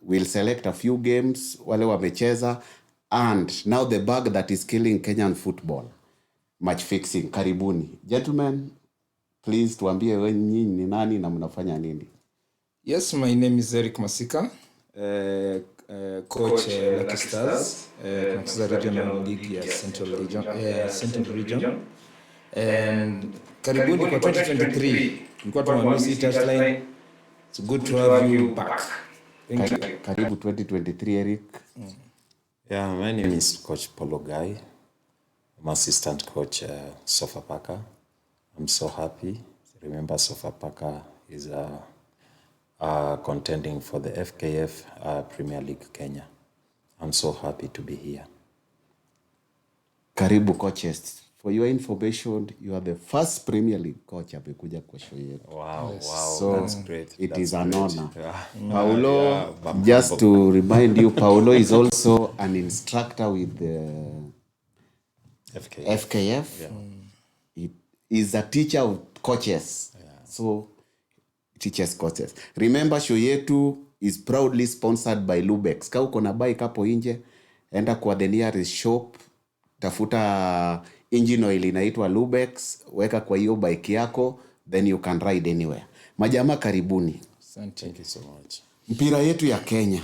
We'll select a few games wale wamecheza, and now the bug that is killing Kenyan football, match fixing. Karibuni gentlemen, please tuambie nyinyi ni nani na mnafanya nini? Yes, my name is Eric Masika, coach Lucky Stars, tunacheza regional league ya Central Region. And karibuni kwa 2023. Nilikuwa tumemisi Touchline. It's good to have you back. Thank you. Karibu 2023 Eric. Yeah, my name is Coach Polo Guy. I'm assistant coach Sofapaka. I'm so happy. Remember, Sofapaka is contending for the FKF Premier League Kenya. I'm so happy to be here. Karibu coaches. For your information, you are the first Premier League coach amekuja kwa show yetu. Wow, wow, so that's great. It is an honor. Yeah. Paulo, just to remind you, Paulo is also an instructor with the FKF. Yeah. He is a teacher of coaches. Yeah. So, teaches coaches. Remember, show yetu is proudly sponsored by Lubex. Kama uko na bike hapo nje, enda kwa the nearest shop, tafuta engine oil inaitwa Lubex, weka kwa hiyo bike yako, then you can ride anywhere. Majamaa karibuni. Thank you so much. Mpira yetu ya Kenya.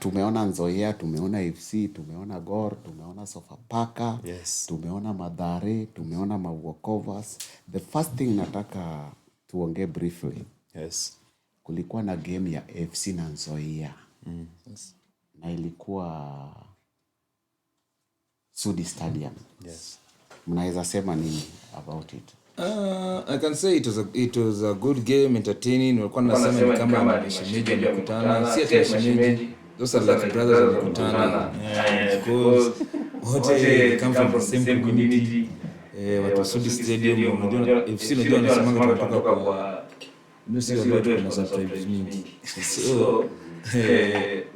Tumeona Nzoia, tumeona FC, tumeona Gor, tumeona Sofapaka, yes. Tumeona Mathare, tumeona Walkovers. The first thing nataka tuongee briefly. Yes. Kulikuwa na game ya FC na Nzoia. Yes. Na ilikuwa Sudi Stadium. Yes. Mnaweza sema nini about it? I can say it was a good game, entertaining. Walikuwa nasema ni kama mashemeji wamekutana. Si ati mashemeji. Those are like brothers wamekutana. Because wote come from the same community. Watu Sudi Stadium, unajua FC unajua wanasema tunatoka kwa nusu watu na subtribes mingi. So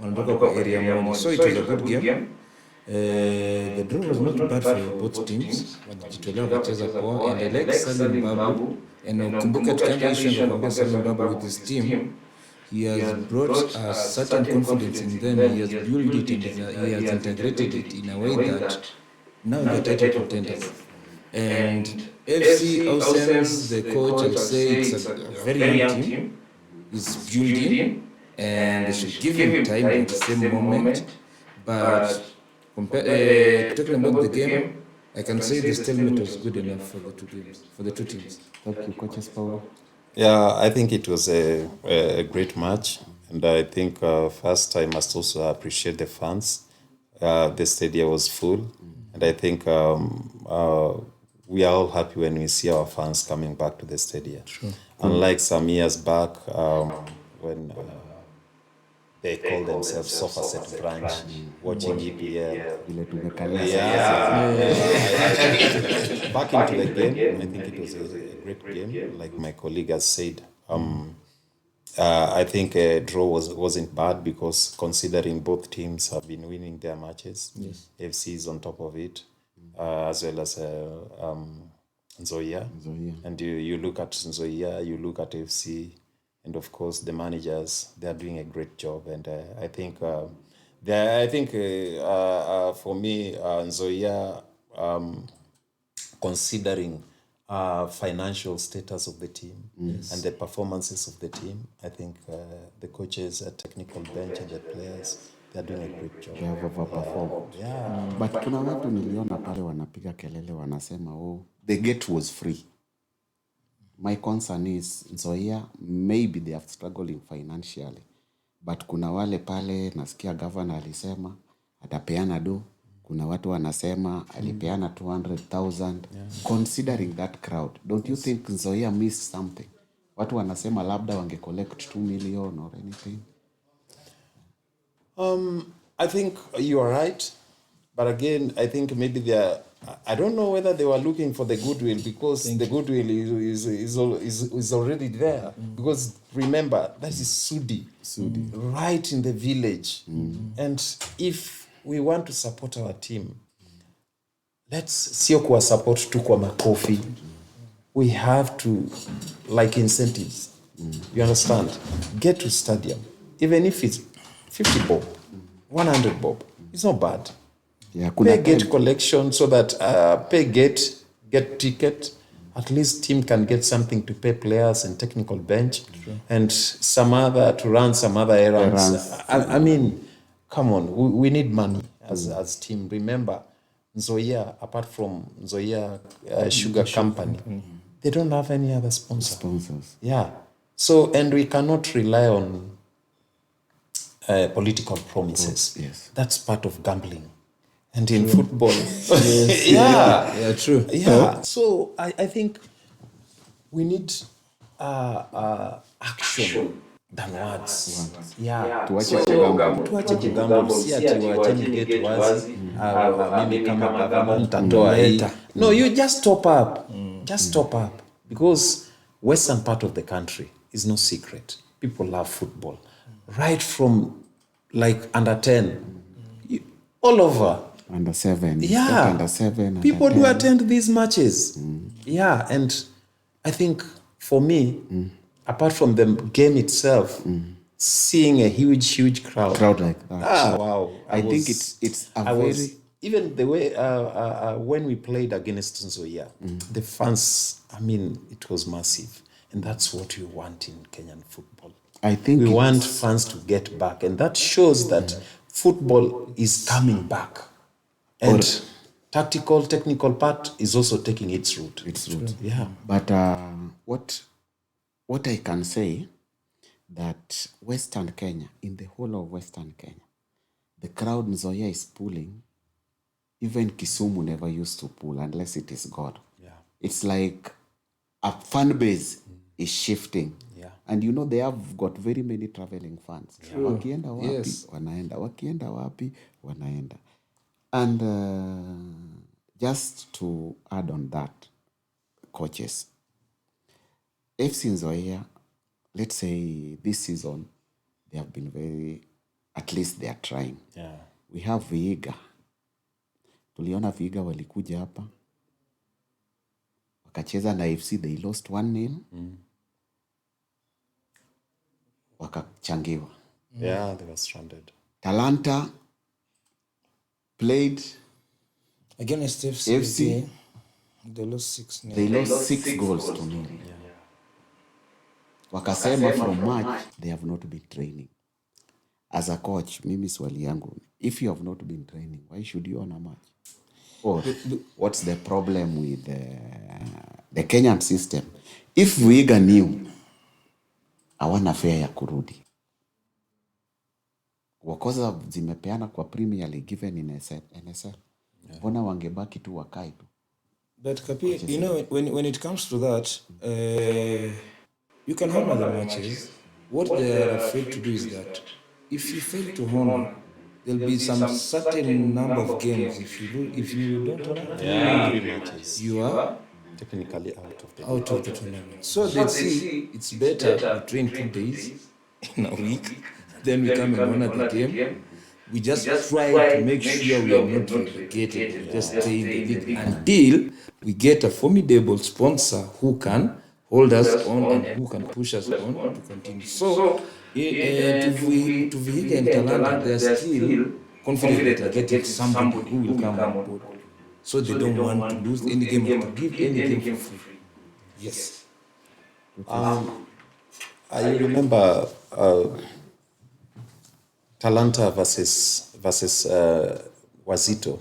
wanatoka kwa area moja. So it was a good game. The draw was not bad for both teams. Wajitolea kucheza poa, and I like Salim Babu. And kumbuka tukianza kwa Salim Babu with his team, he has brought a certain confidence in them. He has built it and he has integrated it in a way that now they're title contenders. And FC Ausens, the coach, I'll say it's a very young team. He's building, and they should give him time at the same moment. But talking about the game, I can say the stalemate was good enough for the two teams. Thank you, Coaches Paulo. Yeah, I think it was a great match, and I think first I must also appreciate the fans. The stadium was full, and I think we are all happy when we see our fans coming back to the stadium. Sure. Unlike some years back when they call themselves Sofa Set Branch, watching KPL. Back into the game, I think it was a great game, like my colleague has said. I think a draw wasn't bad because considering both teams have been winning their matches, yes. FC is on top of it, as well as Nzoia. And you look at Nzoia, you look at FC, and of course the managers, they are doing a great job. And I think for me, Nzoia, considering financial status of the team, yes. and the performances of the team, I think the coaches, technical bench, and the players, they are doing a great job. They have overperformed. Yeah. But kuna watu niliona pale wanapiga kelele wanasema the gate was free. My concern is Nzoia, maybe they are struggling financially. But kuna wale pale nasikia governor alisema atapeana do. Kuna watu wanasema alipeana 200,000. Yeah. Considering that crowd, don't you think Nzoia missed something? Watu wanasema labda wange collect 2 million or anything. I think you are right. But again, I think maybe I don't know whether they were looking for the goodwill, because the goodwill is already there. Because remember, that is Sudi. Right in the village. And if we want to support our team, sio kuwa support tu kwa makofi. We have to, like incentives. You understand? Get to stadium. Even if it's 50 bob, 100 bob. It's not bad. Yeah, kuna Pay gate time. collection so that pay gate, get ticket. At least team can get something to pay players and technical bench, and some other to run some other errands. I mean, come on, we need money as team. Remember, Nzoia, apart from Nzoia Sugar Company, they don't have any other sponsor. Sponsors. Yeah. So, and we cannot rely on political promises. Yes. That's part of gambling. And in football, yeah, true. yeah. So I think we need action than words. Yeah. Tuache kugamble. Tuache kugamble, si ati wacheni gate wazi, mimi kama government nitatoa hii. No, you just top up. Just top up. Because western part of the country is no secret. People love football. Right from like under 10, all over. Under 7. Yeah. Under 7. People do attend these matches. Yeah, and I think for me, apart from the game itself, seeing a huge crowd like that. Wow! I think it's a very even the way when we played against Nzoia, the fans. I mean, it was massive, and that's what we want in Kenyan football. I think We want fans to get back, and that shows that football is coming back, and tactical, technical part is also taking its route. Yeah. But what I can say that Western Kenya, in the whole of Western Kenya, the crowd Nzoia is pulling. Even Kisumu never used to pull unless it is God. Yeah. It's like a fan base is shifting. Yeah. And you know they have got very many traveling fans. Wakienda wapi, Yes. wanaenda. Wakienda wapi, wanaenda. And just to add on that, coaches, FC Nzoia, let's say this season, they have been very, at least they are trying. Yeah. We have Vihiga. Tuliona Vihiga walikuja hapa. Wakacheza na FC, they lost 1-0. Wakachangiwa. Yeah, they were stranded. Talanta played Against FC. They lost 6-0. They lost 6 goals to 0. Wakasema from March they have not been training. As a coach, mimi swali yangu, if you have not been training, why should you on a match? Or what's the problem with the Kenyan system? If Vihiga knew hawana fare ya kurudi, wakoza zimepeana kwa Premier League given in NSL, mbona wangebaki tu wakai tu? But Kapi, you know, when it comes to that, you can honor the matches. What they are afraid to do is that if you fail to honor, there'll be some certain number of games. If you don't honor, 3 matches. you are Technically out of the tournament. So they see it's better we train 2 days in a week, then we come and honor the game. We just try to make sure we are not relegated. We just stay in the league until we get a formidable sponsor who can hold us on and who can push us on to continue. So, to Vihiga and Talanta, they are still confident that they are getting somebody who will come on board. So they don't want to lose any game or to give any game for free. Yes. I remember Talanta versus Wazito.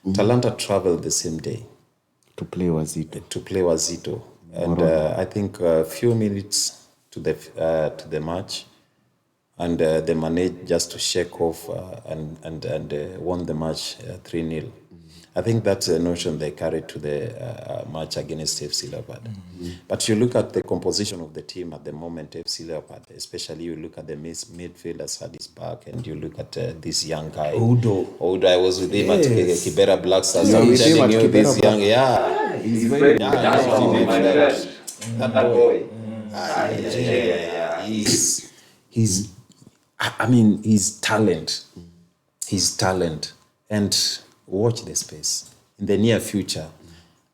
Talanta traveled the same day To play Wazito. to play Wazito, and I think a few minutes to the match, and they managed just to shake off and won the match 3-0. I think that's a notion they carried to the match against FC Leopard. But you look at the composition of the team at the moment, FC Leopard, especially you look at the midfielders at his back, and you look at this young guy. Odo, I was with him at Kibera Black Stars. You were I'm with him telling at you, this Kibera young, He's very that boy. He's talent. His talent. And watch the space. In the near future,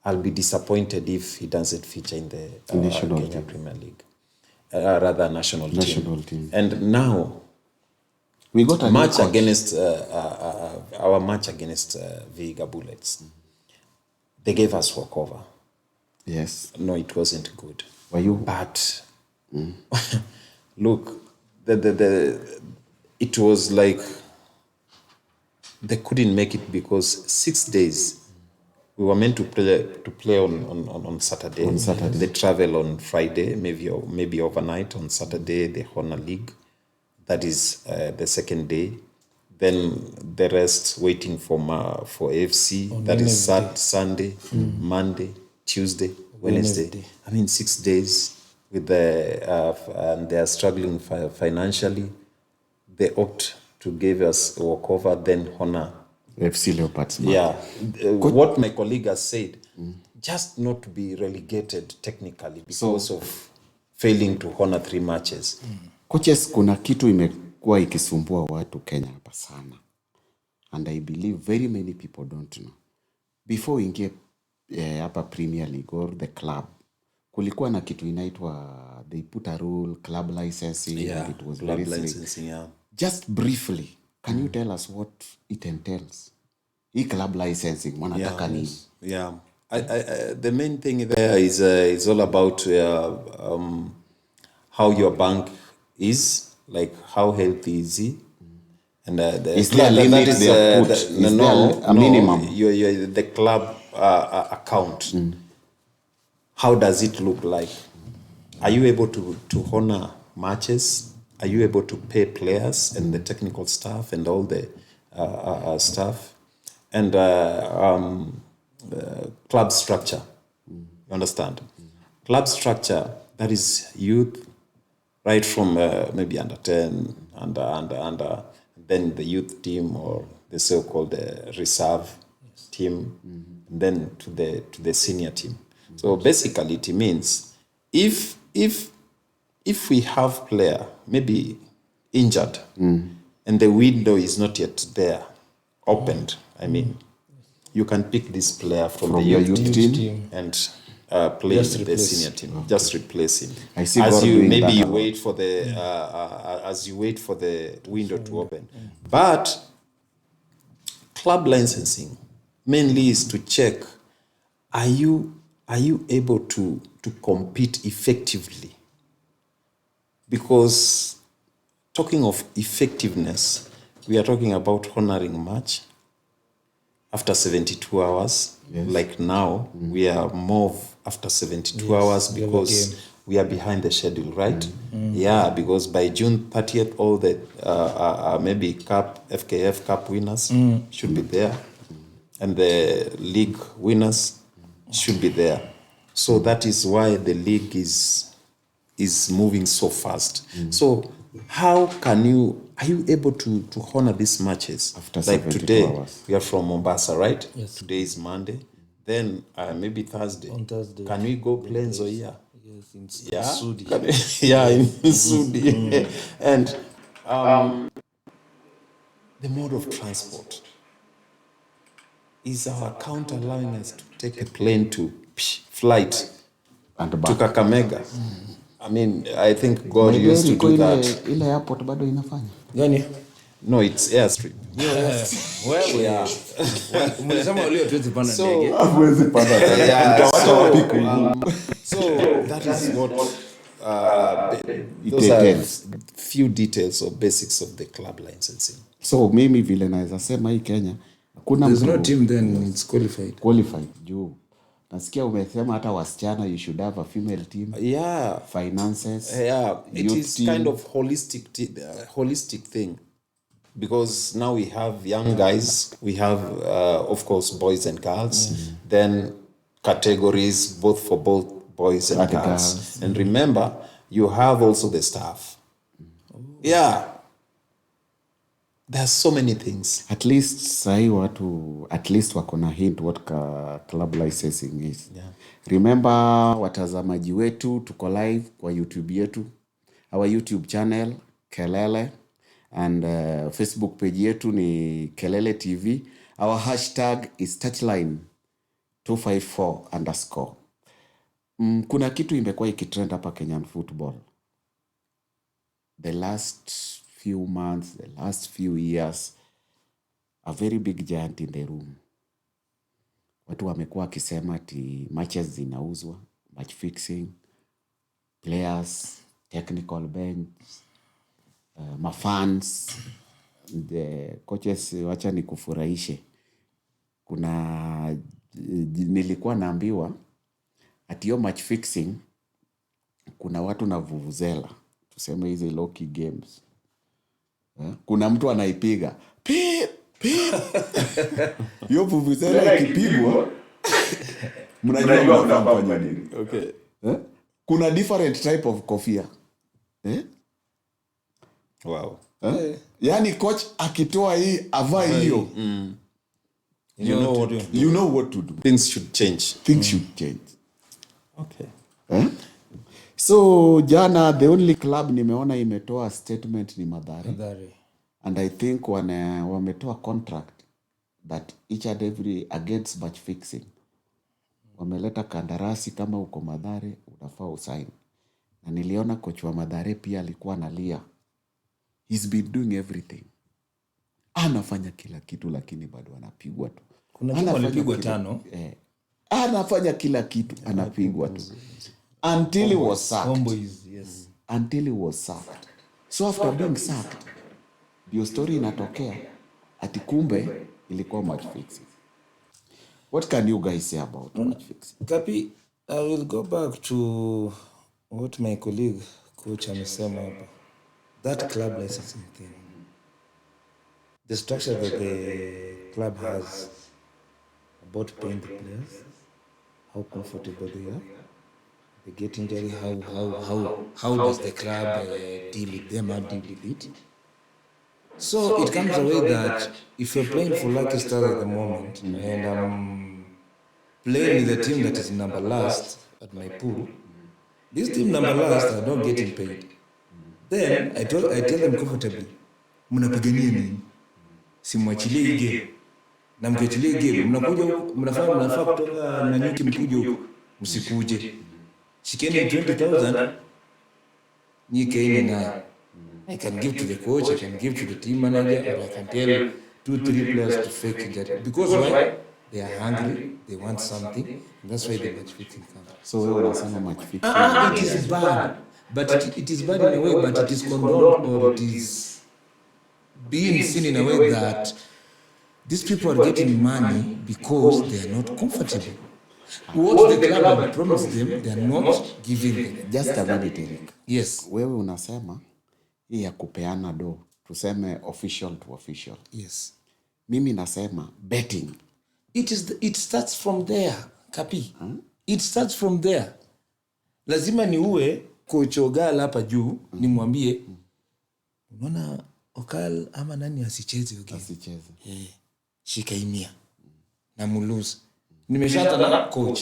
I'll be disappointed if he doesn't feature in the National Kenya team. Premier League. Rather national National team. And now, We got a new match coach. against our match against Vihiga Bullets. They gave us walkover. Yes. No, it wasn't good. Were you? But look, it was like they couldn't make it because 6 days we were meant to play on Saturday. On Saturday. They travel on Friday, maybe overnight. On Saturday, the Honor League. That is the second day. Then the rest waiting for AFC. That is Sunday, Monday, Tuesday, Wednesday. I mean 6 days with and they are struggling financially. They opt to give us a walkover, then Honor. FC Leopards. Yeah. What my colleague has said, just not to be relegated technically because of failing to honor 3 matches. Coaches, kuna kitu imekuwa ikisumbua watu Kenya hapa sana. And I believe very many people don't know. Before ingie hapa Premier League or the club, kulikuwa na kitu inaitwa, they put a rule, club licensing, and it was club very strict. licensing, yeah. Just briefly, can you tell us what it entails? Club licensing, wanataka nini? Yeah. The main thing there is all about how your bank is, like how healthy is he, and is there a limit they have put? Is there a minimum? The club account. How does it look like? Are you able to honor matches? Are you able to pay players and the technical staff and all the staff? And club structure, you understand? Club structure, that is youth, right from maybe under 10, under, then the youth team or the so-called reserve team, and then to the senior team. So basically, it means if we have player maybe injured and the window is not yet there, opened, I mean, you can pick this player from the youth team and play in the senior team. Okay. Just replace him. I see. As you maybe you wait for the as you wait for the window to open. But club licensing mainly is to check: are you able to compete effectively? Because talking of effectiveness, we are talking about honoring a match after 72 hours. Yes. Like now, we are more after 72 hours because we are behind the schedule, right? Yeah, because by June 30th, all the maybe FKF Cup winners should be there. And the league winners should be there. So that is why the league is moving so fast. So how are you able to honor these matches? After like today, hours. We are from Mombasa, right? Yes. Today is Monday. Then maybe Thursday. On Thursday. Can we go play in Zoia? Yes, in Sudi. Sudi. Yeah, in Sudi. And the mode of transport. Is our account allowing us to take a plane to flight and to back. Kakamega? I mean, I think God used to do that. Ile airport bado inafanya. Gani? No, it's airstrip. Wewe ya. Umesema leo tuwezi panda ndege. Hawezi panda ndege. So that is what those are few details or basics of the club licensing. So mimi vile naweza sema hii Kenya kuna there's no team then it's qualified juu nasikia umesema hata wasichana you should have a female team. Yeah, finances. Yeah, it is team. Kind of holistic thing, because now we have young guys, we have of course boys and girls, then categories both for both boys and girls. And remember, you have also the staff. Yeah, there's so many things. At least sahi watu at least wako na hint what club licensing is. Yeah. Remember watazamaji wetu tuko live kwa YouTube yetu, our YouTube channel Kelele, and Facebook page yetu ni Kelele TV. Our hashtag is Touchline 254_. Kuna kitu imekuwa ikitrend hapa Kenyan football the last few months, the last few years, a very big giant in the room. Watu wamekuwa wakisema ati matches zinauzwa, match fixing, players, technical bench, mafans, the coaches. Wacha nikufurahishe. Nilikuwa naambiwa ati hiyo match fixing kuna watu na vuvuzela, tuseme hizi low-key games. Kuna mtu anaipiga pip pip. Hiyo vuvuzela ikipigwa mnajua mnafanya nini. Okay. Kuna different type of kofia. Wow. Yaani coach akitoa hii avae hiyo. You know what to do. Things should change. Okay. So jana the only club nimeona imetoa statement ni Mathare. And I think wametoa contract that each and every against match fixing. Wameleta kandarasi kama uko Mathare unafaa usign. Na niliona coach wa Mathare pia alikuwa analia. He's been doing everything. Anafanya kila kitu lakini bado anapigwa tu. Kuna timu alipigwa 5. Anafanya kila kitu anapigwa tu. Until he was sacked. Homeboys, yes. Until he was sacked. So after being sacked, the story inatokea ati kumbe ilikuwa match fixing. What can you guys say about match fixing? Kapi, I will go back to what my colleague coach amesema hapa. That club licensing thing. The structure that the club has about paying the players, how comfortable they are. They get injury, how does the club deal with them, how deal with it? So it comes away that if you're playing for Lucky Stars at the moment, and I'm playing with the team that is number last at my pool, this team number last are not getting paid. Then I tell them comfortably, mnapigania nini? Simwachilie hii game. Na mkiachilie game, mnafaa kutoka na nyuki mkuje huko. Msikuje. Shikeni 20,000. Nyike nayo. I can give to the coach, I can give to the team manager, or I can tell 2-3 players to fake that. Because why? They are hungry, they want something, and that's why the match fixing comes. So wewe unasema match fixing. It is bad. But it is bad in a way, but it is condoned, or it is being seen in a way that these people are getting money because they are not comfortable. What the club have promised them, they are not giving them. Just a minute, Eric. Yes. Wewe unasema hii ya kupeana do, tuseme official to official. Yes. Mimi nasema betting. It starts from there, Kapi. It starts from there. Lazima ni uwe coach Ogal hapa juu, nimwambie unaona Okal ama nani asicheze okay. Asicheze. Shika imia. Na muluse. Nimeshata na coach.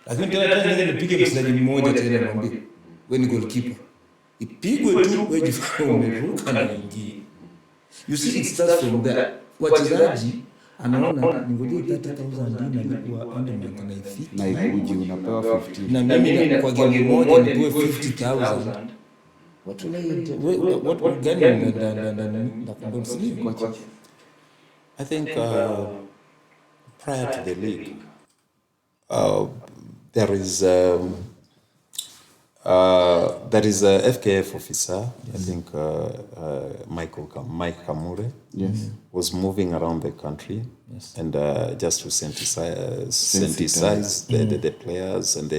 Lakini tena nipige mchezaji mmoja tena nimwambie wewe ni goalkeeper. Ipigwe tu wewe jifanye umeruka na ingie. You see it starts from there. Wachezaji anaona ningoje 30,000 nalipwa endement na ifiki. Na ikuji unapewa 15. Na mimi kwa game moja nipewe 50,000. What gani na kondom coach? I think prior to the league, there is a FKF officer, I think Mike Kamure, was moving around the country, and just to sensitize the players and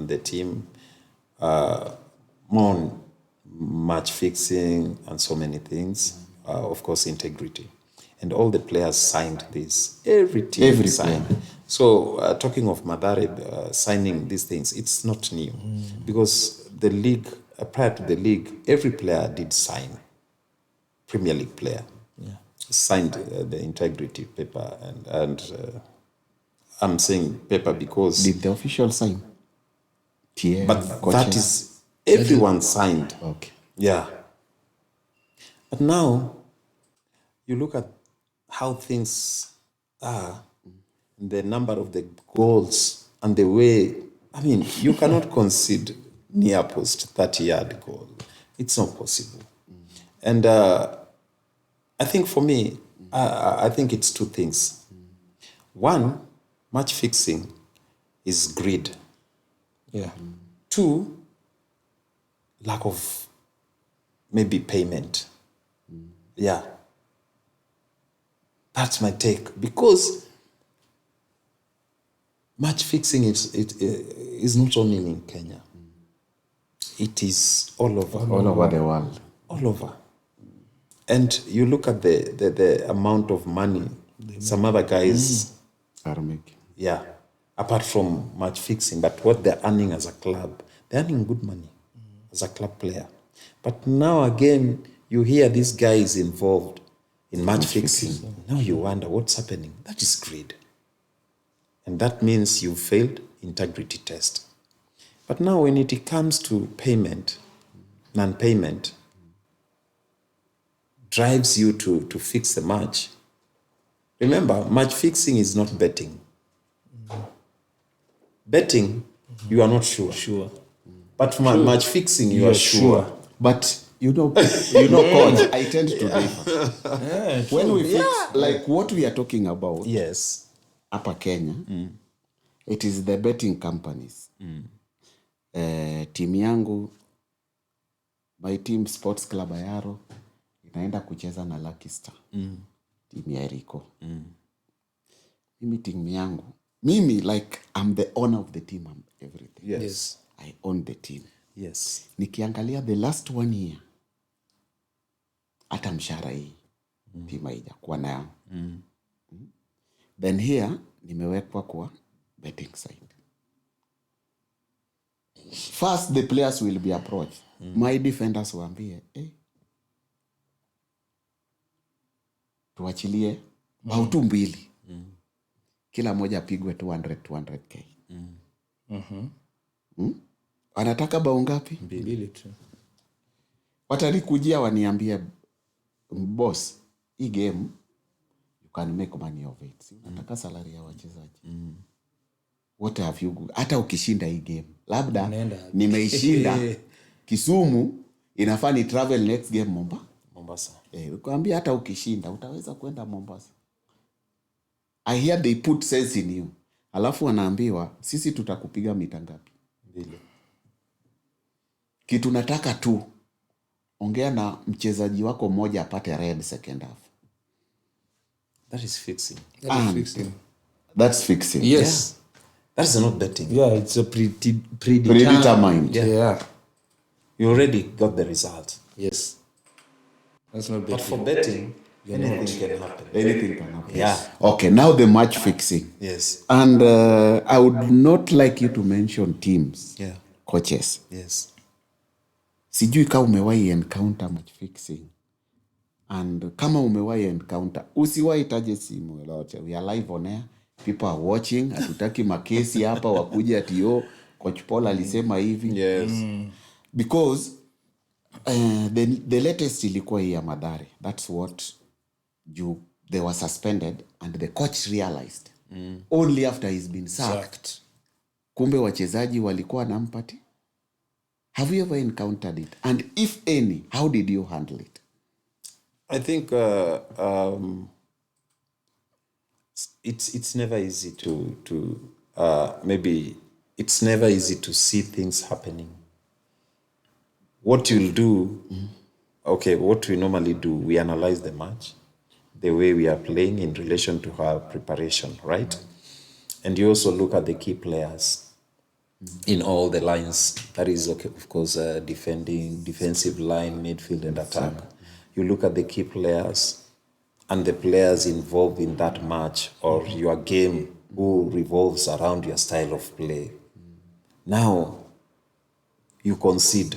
the team more on match fixing and so many things. Of course, integrity. And all the players signed this. Every team signed. So talking of Mathare signing these things, it's not new. Because the league, prior to the league, every player did sign. Premier League player. Signed the integrity paper. And I'm saying paper because... Did the official sign? But that is... Everyone signed. Okay. Yeah. But now, you look at how things are, the number of the goals and the way, I mean, you cannot concede near post 30-yard goal. It's not possible. And I think for me, I think it's two things. One, match fixing is greed. Yeah. Two, lack of maybe payment. Yeah. That's my take. Because match fixing is not only in Kenya. It is all over. All over the world. All over. And you look at the amount of money some other guys, Are making. yeah, apart from match fixing, but what they're earning as a club, they're earning good money as a club player. But now again, you hear this guy is involved in match fixing. Now you wonder what's happening. That is greed. And that means you failed integrity test. But now when it comes to payment, non-payment, drives you to fix the match. Remember, match fixing is not betting. Betting, you are not sure. Sure. But match fixing, you are sure. But coach, I tend to differ. When we fix, like what we are talking about, Yes. Upper Kenya, it is the betting companies. Timu yangu, my team Sports Club Ayaro, inaenda kucheza na Lucky Star. Timu ya Eriko. Mimi timu yangu, like I'm the owner of the team and everything. Yes. I own the team. Yes. Nikiangalia the last 1 year, hata mshahara hii timu haijakuwa nayo. Then here nimewekwa kwa betting side. First the players will be approached. My defenders waambie, tuachilie bao tu mbili. Kila moja apigwe 200k. Anataka bao ngapi? Mbili tu. Watanikujia waniambie, boss, hii game you can make money of it. Nataka salary ya wachezaji. What have you hata ukishinda hii game, labda nimeishinda Kisumu, inafaa ni travel next game Mombasa. Ukwambia hata ukishinda utaweza kwenda Mombasa. I hear they put sense in you. Alafu wanaambiwa sisi tutakupiga mita ngapi? 2. Kitu nataka tu ongea na mchezaji wako mmoja apate red second half. That is fixing. That's fixing. Yes. Yeah. That is not betting. Yeah, it's a Predetermined. Yeah. You already got the result. Yes. That's not betting. But for betting, anything can happen. Anything can happen. Yeah. Okay, now the match fixing. Yes. And I would not like you to mention teams. Yeah. Coaches. Yes. Sijui kama umewahi encounter match fixing. And kama umewahi encounter, usiwahi taje simu lolote. We are live on air. People are watching. Hatutaki makesi hapa wakuja ati Coach Paul alisema hivi. Yes. Because the latest ilikuwa hii ya Mathare. That's what they were suspended and the coach realized only after he's been sacked. Kumbe wachezaji walikuwa nampati. Have you ever encountered it? And if any, how did you handle it? I think it's never easy to maybe it's never easy to see things happening. What you'll do, okay, what we normally do, we analyze the match, the way we are playing in relation to our preparation, right? And you also look at the key players in all the lines. That is, okay, of course, defensive line, midfield, and attack. You look at the key players and the players involved in that match or your game who revolves around your style of play. Now, you concede.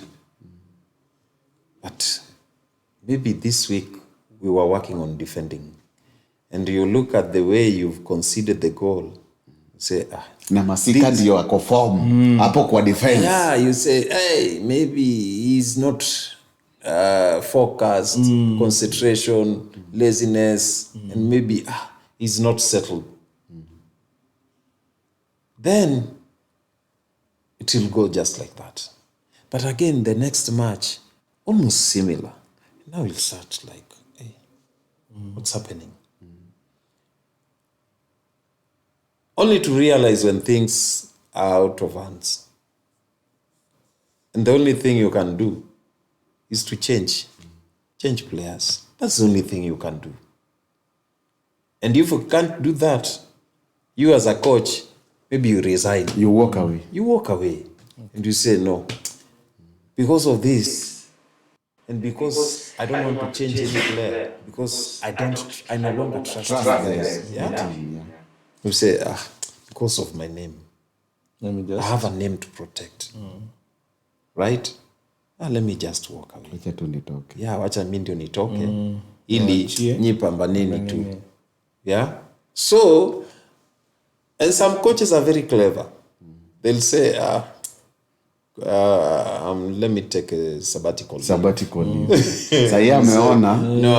But maybe this week we were working on defending. And you look at the way you've conceded the goal, you say, na Masika ndio ako form hapo kwa defense. Yeah, you say, hey, maybe he's not focused, concentration, laziness, and maybe he's not settled. Then it will go just like that. But again, the next match, almost similar. Now we'll start like, hey, what's happening? Only to realize when things are out of hands. And the only thing you can do is to change players. That's the only thing you can do. And if you can't do that, you as a coach, maybe you resign. You walk away. You walk away and you say, no, because of this, and because I don't want to change any player, because I no longer trust these guys. Yeah? You say, because of my name. Let me just I have a name to protect. Right? Let me just walk away. Wacha tu nitoke. Yeah, wacha mimi ndio nitoke. Ili nyi pambaneni tu. Yeah? So, and some coaches are very clever. They'll say, let me take a sabbatical leave. Sasa ameona. No,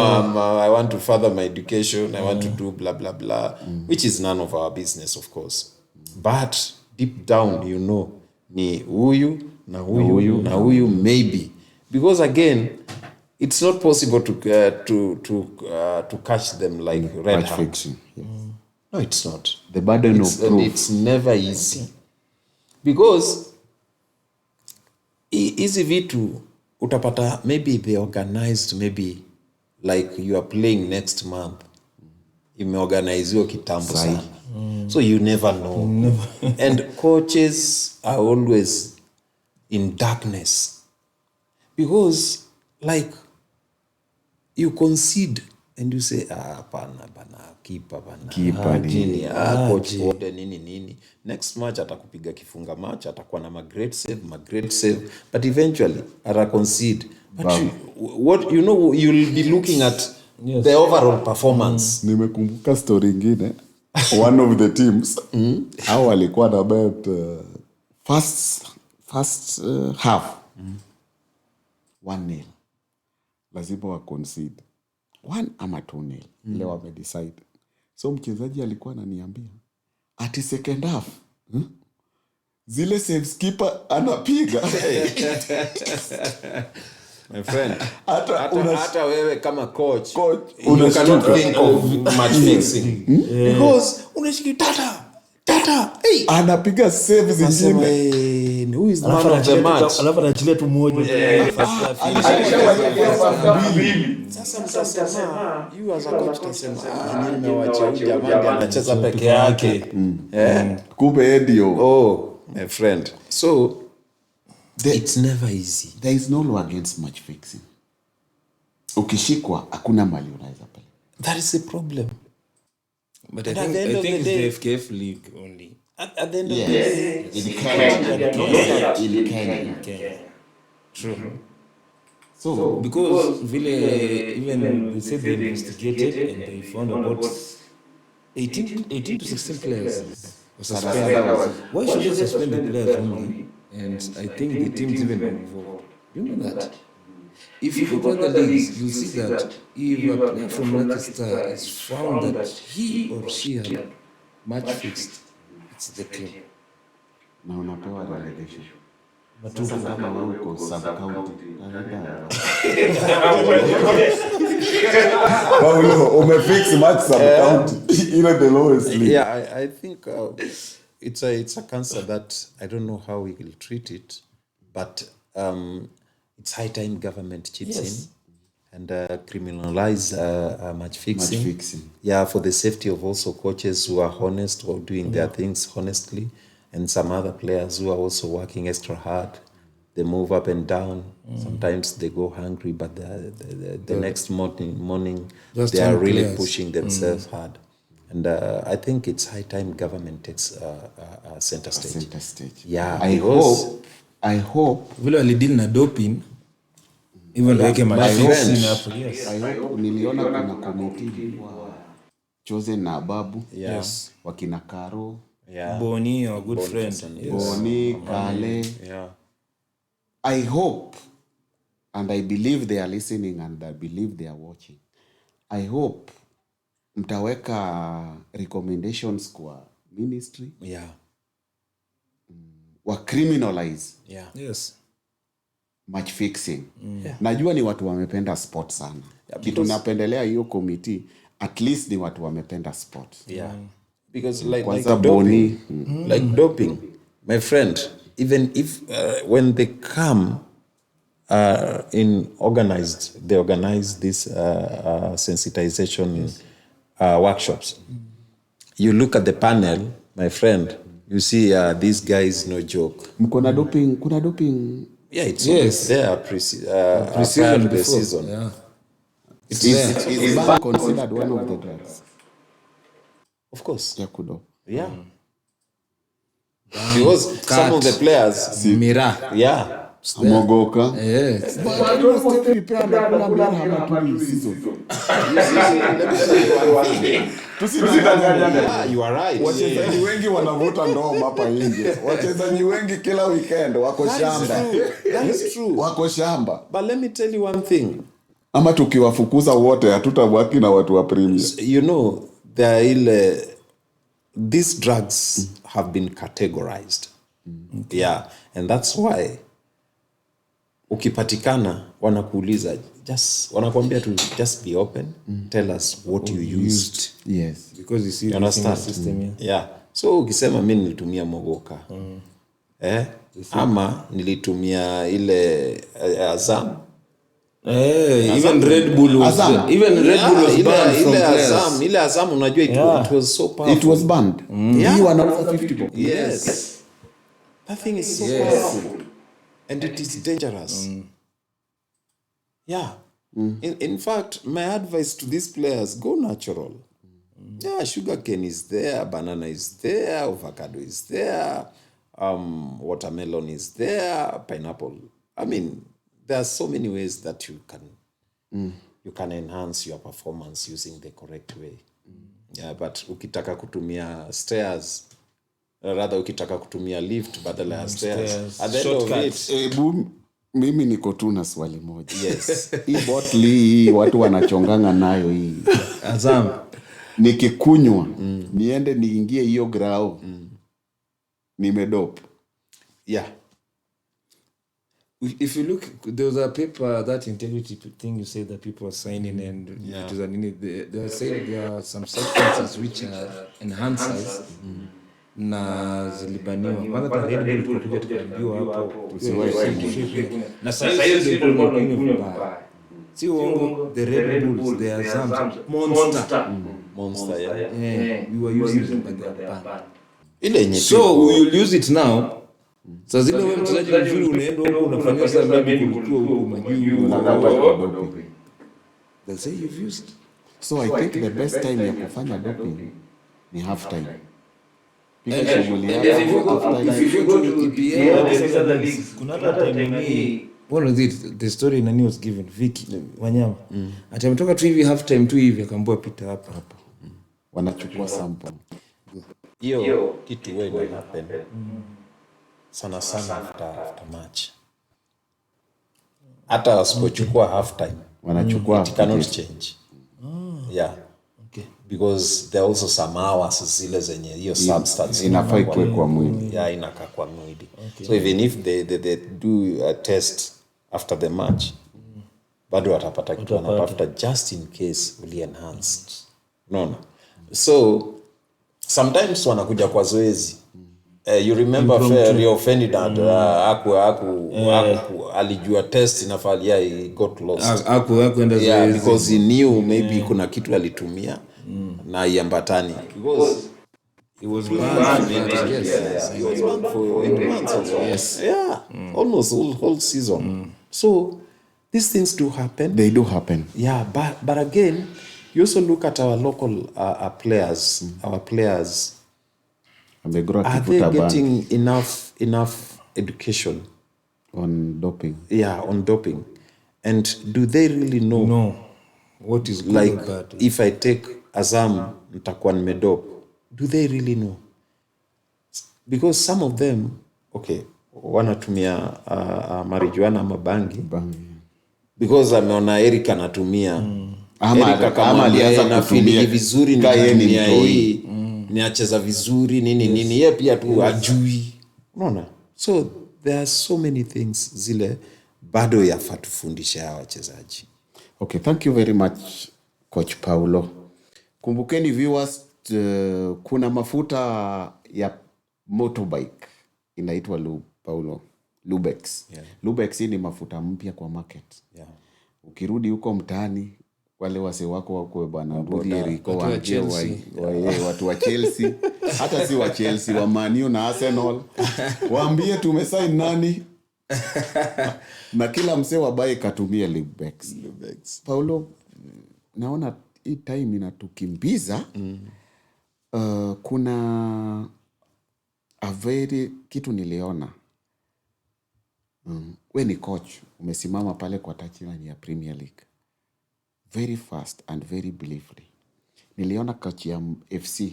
I want to further my education. I want to do blah, blah, blah, which is none of our business, of course. But deep down, you know, ni huyu, na huyu, maybe. Because again, it's not possible to catch them like red handed. No, it's not. The burden of proof. It's never easy. Because hizi vitu utapata, maybe they organized, maybe like you are playing next month. Imeorganiziwa kitambo sana. So you never know. And coaches are always in darkness. Because like you concede and you say, bana, keeper nini, coach order nini. Next match atakupiga kifunga match, atakuwa na great save, but eventually ata concede. But you'll be looking at the overall performance. Nimekumbuka story ingine. One of the teams hao walikuwa na bet first half 1-0. Lazima wa concede 1 ama 2-0. Leo wamedecide. So mchezaji alikuwa ananiambia ati second half zile saves keeper anapiga. My friend, hata wewe kama coach you cannot think of match fixing. Because unashiki tata hey, anapiga saves zingine. Who is the man of the match? Alafu anachilia tu moja. Sasa mtasema, you as a coach utasema, nyinyi mmewachia huyu jamaa anacheza peke yake. Kumbe ndio. Oh, my friend. So it's never easy. There is no law against match fixing. Ukishikwa hakuna mali unaweza pale. That is the problem. But I think it's the FKF league only. At the end of the day, in Kenya. True. So because even we said they investigated and they found about 18 to 16 players were suspended. Why should they suspend the players only? And I think the teams even got involved. You know that? If you go to other leagues, you'll see that if a player from Lucky Star is found that he or she had match fixed, it's the team. na unapewa relegation. Sasa kama wewe uko sub-county, Paulo, umefix match sub-county, ile the lowest league. Yeah, I think it's a cancer that I don't know how we will treat it, but it's high time government chips in and criminalize match fixing. Match fixing. Yeah, for the safety of also coaches who are honest or doing their things honestly, and some other players who are also working extra hard. They move up and down. Sometimes they go hungry, but the next morning they are really players. Pushing themselves hard. And I think it's high time government takes center stage. Center stage. Yeah, I hope vile walideal na doping even weke match hapo. Yes. I hope niliona kuna committee wa chosen na Babu. Yes. Wakina Karo. Yeah. Boni, our good friend. Yes. Boni, Kale. Yeah. I hope, and I believe they are listening and I believe they are watching. I hope mtaweka recommendations kwa ministry. Yeah. Wa criminalize. Yeah. Yes. match fixing. Najua ni watu wamependa sport sana. Kitu napendelea hiyo committee, at least ni watu wamependa sport. Because like doping, my friend, even if when they come they organize this sensitization workshops. You look at the panel, my friend, you see these guys no joke. Kuna doping. Yeah, it's there prior to the season. Yeah. It's considered one of the drugs. Of course. Ya kudope. Yeah. Because some of the players, Mira. Mogoka. Yes. You are right. Wachezaji wengi wanavuta ndoma hapa nje. Wachezaji wengi kila weekend wako shamba. That is true. Wako shamba. But let me tell you one thing. Ama tukiwafukuza wote hatutabaki na watu wa Premier. You know, these drugs have been categorized. Yeah, and that's why ukipatikana wanakuuliza, wanakuambia tu just be open, tell us what you used. Yes. Because you see You understand? the system, Yeah. So ukisema mimi nilitumia mogoka. Ama nilitumia ile Azam. Even Red Bull was banned from players. Ile Azam unajua it was so powerful. It was banned. Hii wanauza 50 bob. Yes. That thing is so powerful. And it is dangerous. Yeah. In fact, my advice to these players, go natural. Yeah, sugarcane is there, banana is there, avocado is there, watermelon is there, pineapple. I mean, there are so many ways that you can enhance your performance using the correct way. Yeah, but ukitaka kutumia stairs, rather ukitaka kutumia lift badala ya stairs. At the end of it, mimi niko tu na swali moja. Yes. Hii bottle hii watu wanachonganga nayo hii. Azam. Nikikunywa, niende niingie hiyo grao. Nimedope. Yeah. If you look, there was a paper, that integrity thing you said that people are signing, and it was they are saying there are some substances which are enhancers na zilibaniwa. Kwanza tarehe ndio tulikuja tukaambiwa hapo na sasa hiyo ndio tunakunywa vibaya. Si uongo, the Red Bulls, the Azam, Monster, yeah. We were using it but they are banned. Ile yenye So we will use it now. Sasa zile wewe mchezaji mzuri unaenda huko unafanyia sana medical tour huko majuu Unapata doping. They'll say you've used. So I think the best time ya kufanya doping ni half time. Piga shughuli yako after If you go to KPL, these other leagues, kuna hata time hii. One of the story nani was given Vicky Wanyama. Atamtoka tu hivi half time tu hivi akaambiwa pita hapa. wanachukua sample. Hiyo kitu wewe happen. Sana after match. Hata wasipochukua half time Wanachukua it cannot change. Yeah. Okay. Because there are also some hours zile zenye hiyo substance inafaa ikuwe kwa mwili. Yeah, inakaa kwa mwili. Okay. So even if they do a test after the match, bado watapata kitu wanatafuta just in case uli enhanced. No. So sometimes wanakuja kwa zoezi. You remember Rio Ferdinand alijua test inafalia he got lost. Hakuenda zoezi. Yeah, because he knew maybe kuna kitu alitumia na iambatani. Because He was banned. Yes. He was banned for 8 months also. Yes. Yeah. Almost whole season. So these things do happen. They do happen. Yeah, but again, you also look at our local players. Our players, And they grow are they getting enough education on doping? Yeah, on doping. And do they really know? No. What is good Like, or bad? if I take Azam, nitakuwa nimedope. Do they really know? Because some of them, okay, wanatumia marijuana ama bangi. Because ameona Eric anatumia. Eric kama alianza kutumia vizuri nitumia hii. Niacheza vizuri nini yeye pia tu ajui. Unaona? So there are so many things zile bado yafaa tufundishe hawa wachezaji. Okay, thank you very much Coach Paulo. Kumbukeni viewers, kuna mafuta ya motorbike inaitwa Lubex. Yeah. Lubex ni mafuta mpya kwa market. Yeah. Ukirudi huko mtaani, wale wase wako wako bwana Ndudi Eriko watu wa Chelsea, hata si wa Chelsea, wa Man U na Arsenal, waambie tumesign nani na kila msee wabaye katumie Lubex. Paulo, naona hii time inatukimbiza. Kuna a very kitu niliona. We ni coach, umesimama pale kwa touchline ya Premier League. Very fast and very briefly. Niliona coach ya FC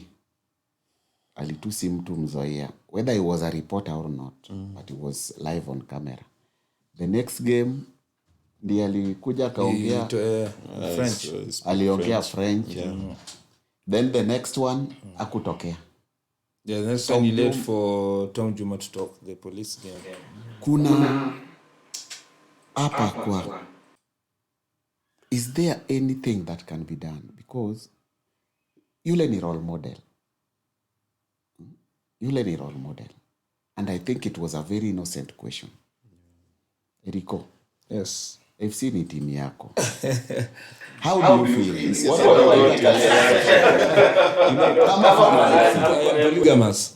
alitusi mtu mzoea, whether he was a reporter or not, but he was live on camera. The next game ndiye alikuja kaongea French. aliongea French. Then the next one akutokea. Yeah, next one he late for Tom Juma to talk the police game. Kuna hapa kwa, is there anything that can be done? Because yule ni role model. And I think it was a very innocent question. Eriko, Yes. FC ni timu yako. How do you feel? What are you Polygamous.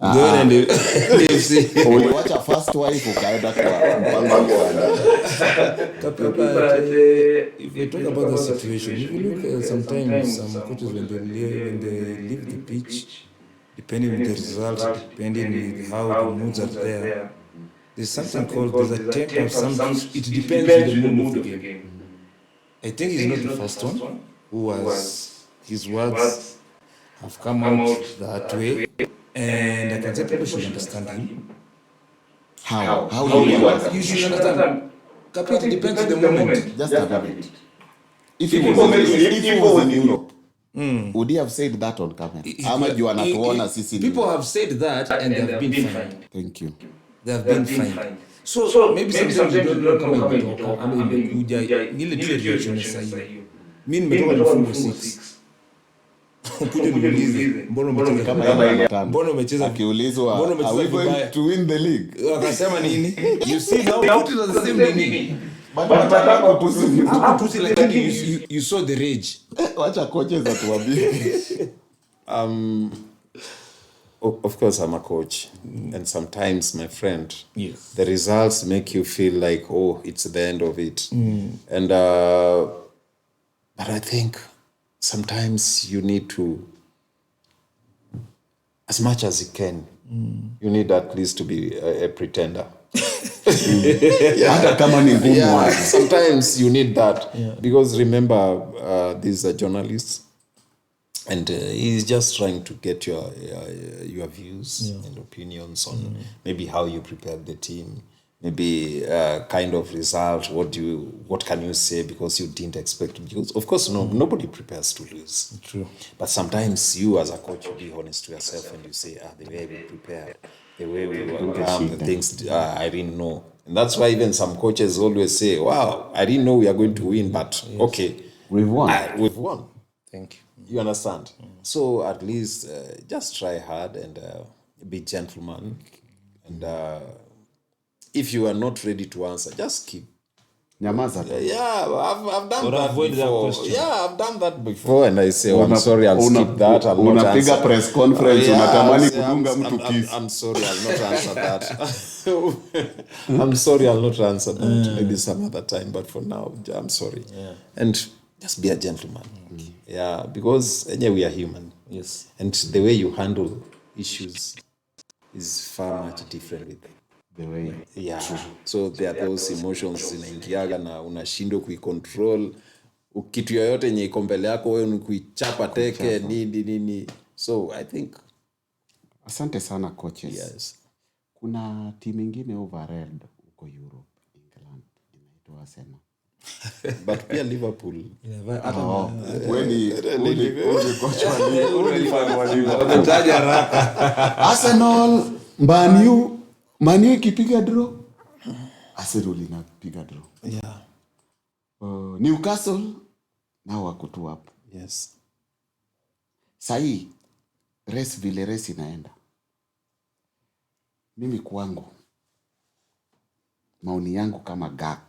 Go and FC. uliwacha first wife ukaenda kwa mpango wa ndani. If we talk about the situation, if you look at sometimes some coaches when they leave the pitch, depending on the results, depending on how the moods are there's something called, there's a tempo of some, it depends on the mood of the game. I think he's not the first one who was, his words have come out that way, and I can say people should understand him. How do you You should understand. It depends on the moment. just a minute. If he was in Europe, would he have said that on camera? Ama juu anatuona sisi. People have said that and they have been fined. Thank you. They have been fined. So maybe sometimes you don't know kama imetoka ama imekuja ile tu reaction sahihi. Mimi nimetoka mfungo 6. Kuja niulize mbona umecheza kama mbona umecheza Akiulizwa are we going to win the league? Wakasema nini? You see now put it on the same nini? But lakini you saw the rage. Wacha coaches atuambie. Of course, I'm a coach, and sometimes, my friend, Yes. the results make you feel like, oh, it's the end of it. And but I think sometimes you need to, as much as you can, you need at least to be a pretender. Hata kama ni ngumu. Yeah, sometimes you need that because remember, this is a journalist. And he's just trying to get your views and opinions on maybe how you prepared the team, maybe kind of result. What can you say because you didn't expect? Because of course, nobody prepares to lose. True. But sometimes you, as a coach, you be honest to yourself and you say, the way we prepared, the way we were the things I didn't know. And that's why even some coaches always say, "Wow, I didn't know we are going to win, but okay, We've won. we've won." Thank you. You understand? So at least just try hard and be gentleman. And if you are not ready to answer, just keep. Nyamaza. Yeah, I've done Or that avoid that before. question. Yeah, I've done that before. And I say, I'm sorry, I'll skip that. I'll not Unapiga answer. press conference, unatamani I'm- kudunga I'm- mtu kiss. I'm sorry, I'll not answer that. I'm sorry, I'll not answer that. Maybe some other time, but for now, I'm sorry. Yeah. And just be a gentleman. Yeah, because we are human. Yes. And the way you handle issues is far much different with The way. yeah. So there are those emotions zinaingiaga na unashindwa kuicontrol. Kitu yoyote yenye iko mbele yako wewe ni kuichapa teke nini. So I think Asante sana coaches. yes. Kuna timu ingine overrated huko Europe, England, inaitwa Arsenal. But pia Liverpool. Arsenal, Man U ikipiga draw Arsenal inapiga draw. Yeah. Newcastle nao wako tu hapo. Yes. Sahi vile race inaenda. Mimi kwangu maoni yangu kama Gak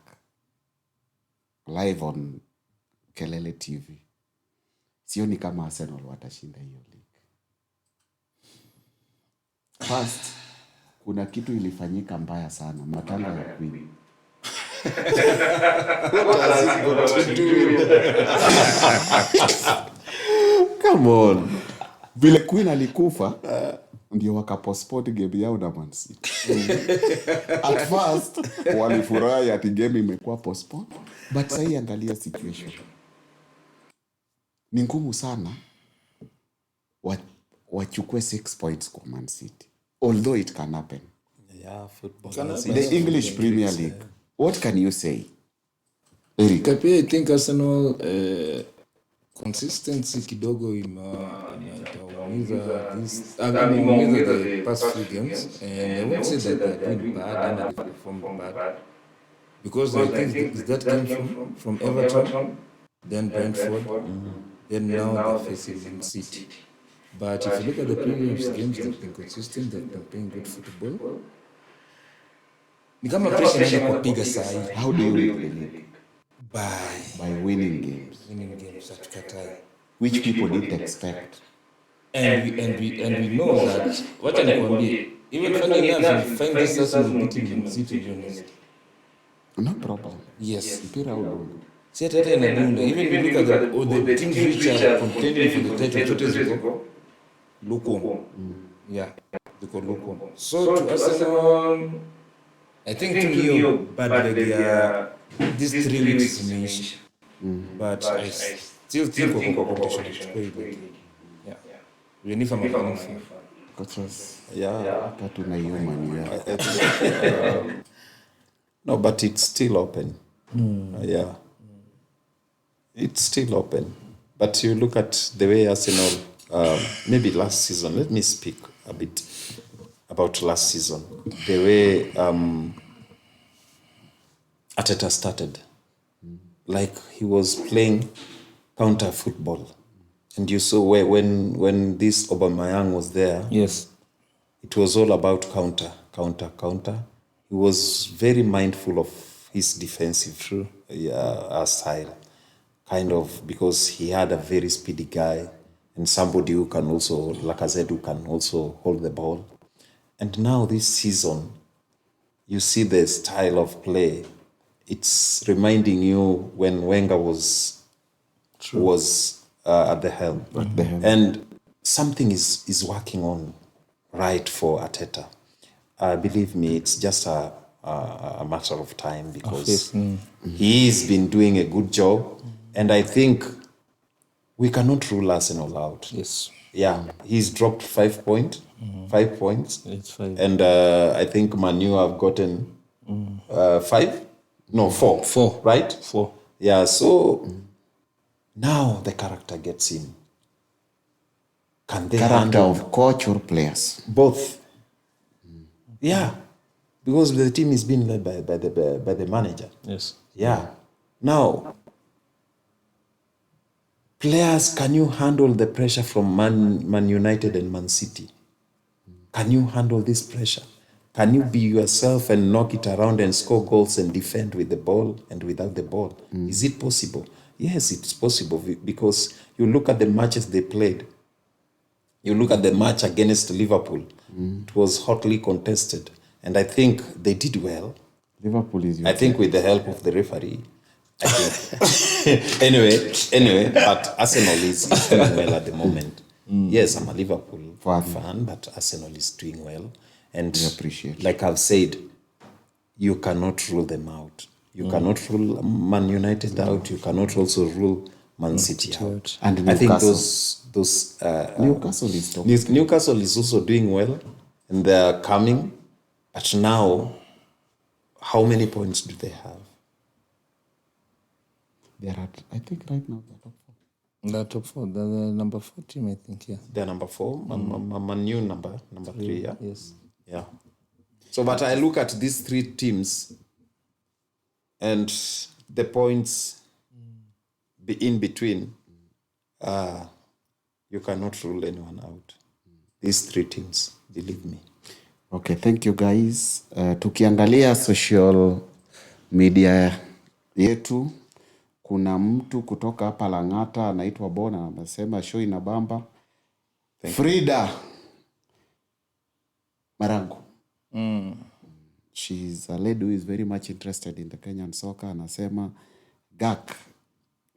live on Kelele TV. Sioni kama Arsenal watashinda hiyo league. First, kuna kitu ilifanyika mbaya sana, matanga ya Queen. What has it got to do? Come on. Vile Queen alikufa, ndio wakapostpone game yao na Man City. At first, walifurahi ati game imekuwa postpone. But sasa angalia situation. Ni ngumu sana wachukue 6 points kwa Man City. Although it can happen. Yeah, football. The English Premier League. What can you say? Eric? I think Arsenal consistency kidogo imeumiza the past few games, and I won't say that they're doing bad and they performed bad, because I think that came from Everton, then Brentford, then now they're facing Man City. But if you look at the previous games, they've been consistent, they've been playing good football. Ni kama pressure inaenda kupiga sahi. How do you win the league? By winning games. winning games at Qatar. Which people didn't expect. And we know that what I nikwambie, even funny enough, you find this Arsenal beating Man City, to be honest. No problem. Yes. Mpira udungu. See hata inadunda. Even if you look at the teams which are contending for the title, chote ziko lukewarm. Yeah, ziko lukewarm. So to Arsenal, I think hiyo bad leg ya these 3 weeks imeisha. But I still think wako competition ichukue ile. Yeah. Unifa mafanifu. Coaches. Yeah. Tatu na hiyo mania. No, but it's still open. Yeah. It's still open. But you look at the way Arsenal, maybe last season, let me speak a bit about last season. The way Arteta started. Like he was playing counter football. And you saw when this Aubameyang was there, Yes. it was all about counter. He was very mindful of his defensive style, kind of, because he had a very speedy guy and somebody who can also, Lacazette, who can also hold the ball. And now this season, you see the style of play. It's reminding you when Wenger was at the helm. And something is working on right for Arteta. Believe me, it's just a matter of time, because he's been doing a good job. And I think we cannot rule Arsenal out. Yes. Yeah, he's dropped 5 points. 5 points. It's 5. And I think Man U have gotten 5? No, 4. 4. Right? 4. Yeah, so now the character gets in. Can they Character handle of coach or players? both? Yeah, because the team is being led by the manager. Yes. Yeah. Now, players, can you handle the pressure from Man United and Man City? Can you handle this pressure? Can you be yourself and knock it around and score goals and defend with the ball and without the ball? Is it possible? Yes, it's possible, because you look at the matches they played. You look at the match against Liverpool. It was hotly contested. And I think they did well. Liverpool is I think with the help of the referee. I think. anyway, but Arsenal is doing well at the moment. Yes, I'm a Liverpool fan, but Arsenal is doing well. And we appreciate. Like I've said, you cannot rule them out. You cannot rule Man United out. You cannot also rule Man City out. And I think Newcastle. those Newcastle is top. Newcastle is also doing well, and they're coming. But now, how many points do they have? They're at, I think right now they're top 4. The top 4, the number 4 team, I think, yeah. They're number 4. Man U number 3. Yeah. Yes. Yeah. So, but I look at these 3 teams. and the points in between, you cannot rule anyone out. These 3 teams, believe me. Okay, thank you guys. Tukiangalia social media yetu, kuna mtu kutoka hapa Lang'ata anaitwa Bona, anasema show inabamba. Frida Marangu. She's a lady who is very much interested in the Kenyan soccer. Anasema Gak,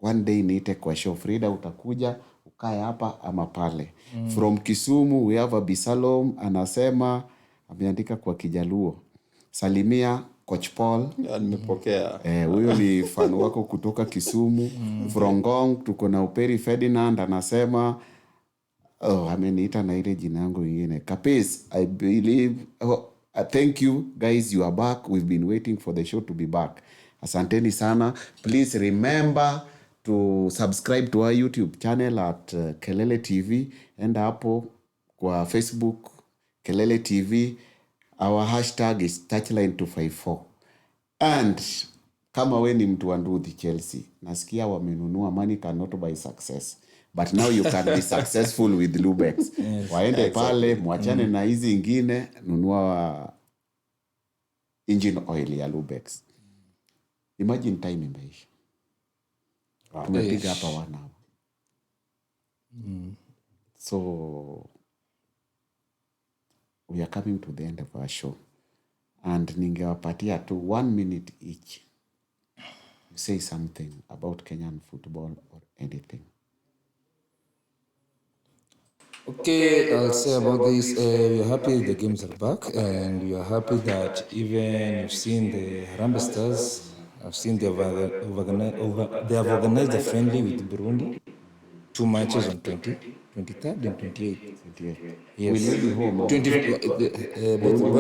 one day niite kwa show. Frida, utakuja ukae hapa ama pale. From Kisumu we have a Bisalom, anasema ameandika kwa Kijaluo, salimia Coach Paul. Nimepokea. Huyo ni fan wako kutoka Kisumu. From Ngong tuko na Uperi Ferdinand, anasema ameniita na ile jina yangu nyingine. Kapis, I believe thank you guys, you are back. We've been waiting for the show to be back. Asanteni sana. Please remember to subscribe to our YouTube channel at Kelele TV. Enda hapo kwa Facebook Kelele TV. Our hashtag is Touchline 254. And kama we ni mtu wa Nduthi Chelsea, nasikia wamenunua money cannot buy success. But now you can be successful with Lubex. Waende pale, mwachane na hizi ingine, nunua engine oil ya Lubex. Imagine time imeisha. Tumepiga hapa 1 hour. So we are coming to the end of our show. And ningewapatia tu 1 minute each. You say something about Kenyan football or anything. Okay, I'll say about this. We are happy the games are back, and we are happy that even you've seen the Harambee Stars. I've seen they have organized a friendly with Burundi. 2 matches on 23rd and 28th. Yes. We will be home. Both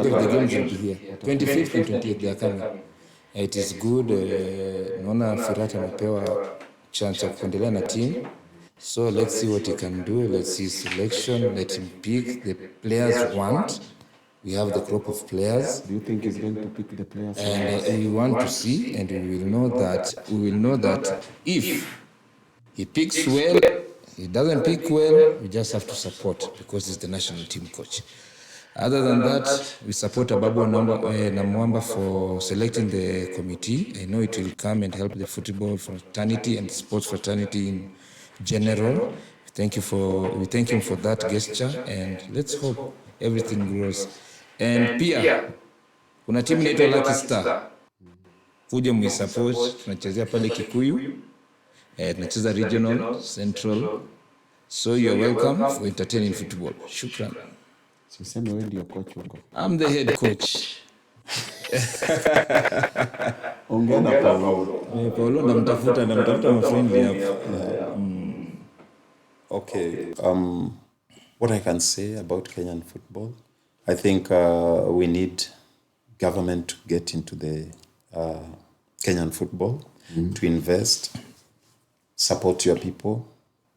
of the games will be here. 25th and 28th they are coming. It is good. Naona Firata amepewa chance ya kuendelea na team. So let's see what he can do. Let's see selection. Let him pick the players want. We have the crop of players. Do you think he's going to pick the players? And we want to see, and we will know that if he picks well, he doesn't pick well, we just have to support because he's the national team coach. Other than that, we support Ababu Namwamba for selecting the committee. I know it will come and help the football fraternity and sports fraternity in general. We thank him for that gesture, and let's hope everything grows. And pia kuna timu inaitwa Lucky Star. Kuja muisupport, tunachezea pale Kikuyu. Tunacheza regional, central. So you're welcome for entertaining football. Shukran. Siseme wewe ndio coach huko. I'm the head coach. Ongea na Paulo. Paulo namtafuta mafriendly hapo. Okay. What I can say about Kenyan football, I think we need government to get into the Kenyan football, to invest, support your people,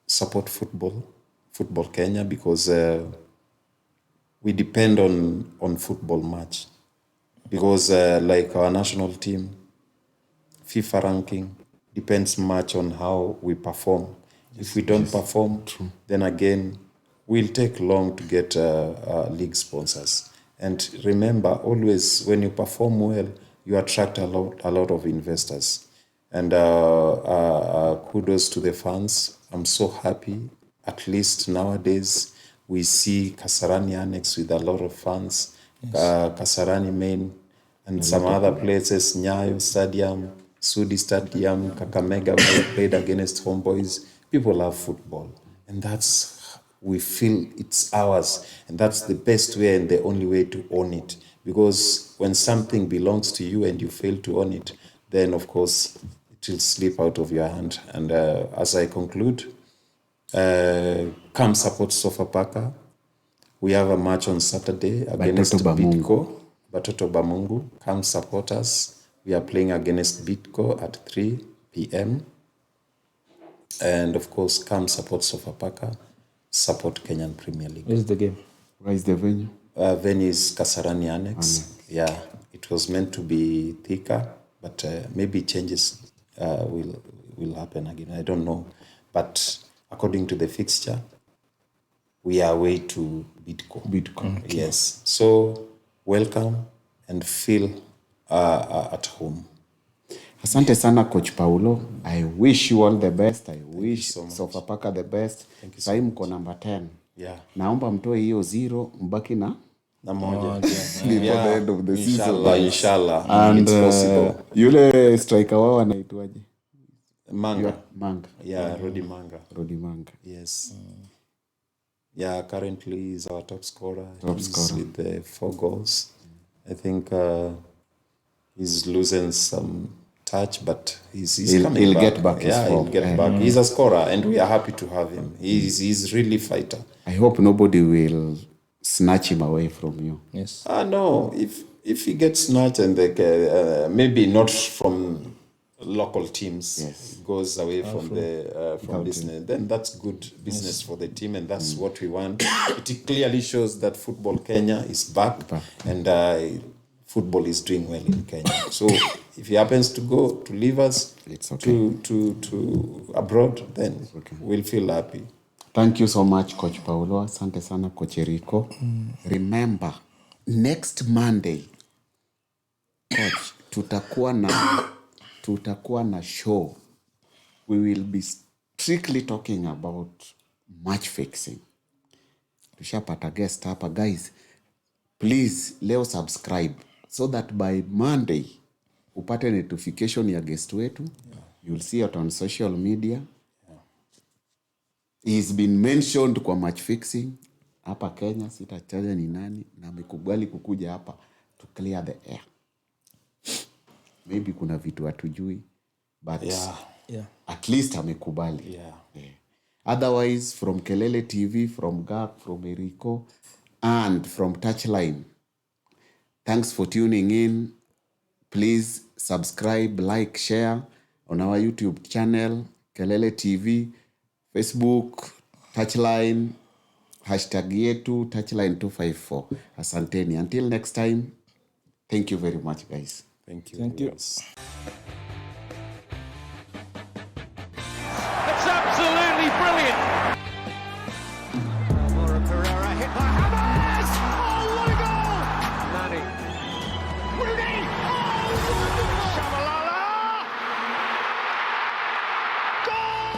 support football Kenya, because we depend on football much. Because like our national team, FIFA ranking depends much on how we perform. If we don't perform, then again, we'll take long to get league sponsors. And remember, always when you perform well, you attract a lot of investors. And kudos to the fans. I'm so happy. At least nowadays, we see Kasarani Annex with a lot of fans. Kasarani Main and some other places, Nyayo Stadium, Sudi Stadium, Kakamega, where we played against Homeboys. People love football. And we feel it's ours. And that's the best way and the only way to own it. Because when something belongs to you and you fail to own it, then of course it will slip out of your hand. And as I conclude, come support Sofapaka. We have a match on Saturday against Bidco, Batoto Bamungu. Come support us. We are playing against Bidco at 3 p.m. And of course, come support Sofapaka, support Kenyan Premier League. Where's the game? Where is the venue? Venue is Kasarani Annex. Yeah, it was meant to be Thika, but maybe changes will happen again. I don't know. But according to the fixture, we are away to Bidco. Okay. Yes. So welcome and feel at home. Asante sana Coach Paulo. I wish you all the best. I wish so much. Sofapaka the best. Sahii mko number 10. Yeah. Naomba mtoe hiyo 0 mbaki na Moja. before the end of the season. Inshallah. And It's possible. Yule striker wao anaitwaje? Manga. Manga. Yeah, Rodi Manga. Rodi Manga. Yes. Yeah, currently he's our top scorer. Top He's scorer. with 4 goals. I think he's losing some touch, but he's coming he'll back. get back his Yeah, form. he'll get back. He's a scorer, and we are happy to have him. He's really fighter. I hope nobody will snatch him away from you. Yes. No, if he gets snatched and maybe not from local teams, Yes. goes away from the from business, then that's good business for the team, and that's what we want. It clearly shows that Football Kenya is back, and football is doing well in Kenya. So if he happens to go to leave us It's okay. to abroad, then we'll feel happy. Thank you so much Coach Paulo. Asante sana Coach Rico. Remember, next Monday, Coach, tutakuwa na show. We will be strictly talking about match fixing. Tushapata guest hapa. Guys, please leo subscribe so that by Monday upate notification ya guest wetu. You'll see it on social media. He's been mentioned kwa match fixing hapa Kenya, sitataja ni nani, na amekubali kukuja hapa to clear the air. Maybe kuna vitu hatujui, but at least amekubali. Yeah. Otherwise, from Kelele TV, from Gap, from Eriko, and from Touchline, thanks for tuning in. Please subscribe, like, share on our YouTube channel, Kelele TV, Facebook, Touchline, #yetu, Touchline254. Asanteni. Until next time, thank you very much, guys. Thank you. Thank you. Yes. It's absolutely brilliant. Laura Pereira hit by Hammers. Oh, what a goal! Nani. Rooney. Oh, wonderful. Shabalala. Goal!